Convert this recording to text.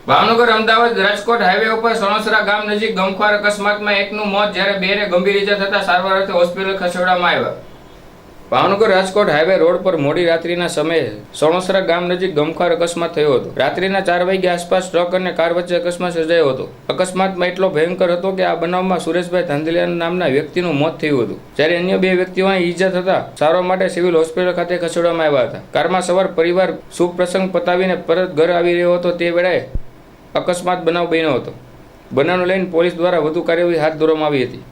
Bhavnagar Ahmedabad Rajkot highway ઉપર સણોસરા ગામ નજીક ગમખ્વાર અકસ્માતમાં એકનું મોત જ્યારે બેને ગંભીર ઇજા થતા સારવાર અર્થે હોસ્પિટલ ખસેડવામાં આવ્યા. ભાવનગર રાજકોટ હાઈવે રોડ પર મોડી રાત્રિના સમયે સણોસરા ગામ નજીક ગમખ્વાર અકસ્માત થયો હતો. રાત્રિના 4 વાગ્યા આસપાસ ટ્રક અને કાર વચ્ચે અકસ્માત સર્જાયો હતો. અકસ્માતમાં એટલો ભયંકર હતો કે આ બનાવમાં સુરેશભાઈ ધાંધલિયા નામના વ્યક્તિનું મોત થયું હતું, જ્યારે અન્ય 2 વ્યક્તિઓને ઈજા થતા સારવાર માટે સિવિલ હોસ્પિટલ ખાતે ખસેડવામાં આવ્યા હતા. કારમાં સવાર પરિવાર શુભ પ્રસંગ પતાવીને પરત ઘર આવી રહ્યો હતો તે વેળાએ અકસ્માત બનાવ બન્યો હતો. બનાવને લઈને પોલીસ દ્વારા વધુ કાર્યવાહી હાથ ધરવામાં આવી હતી.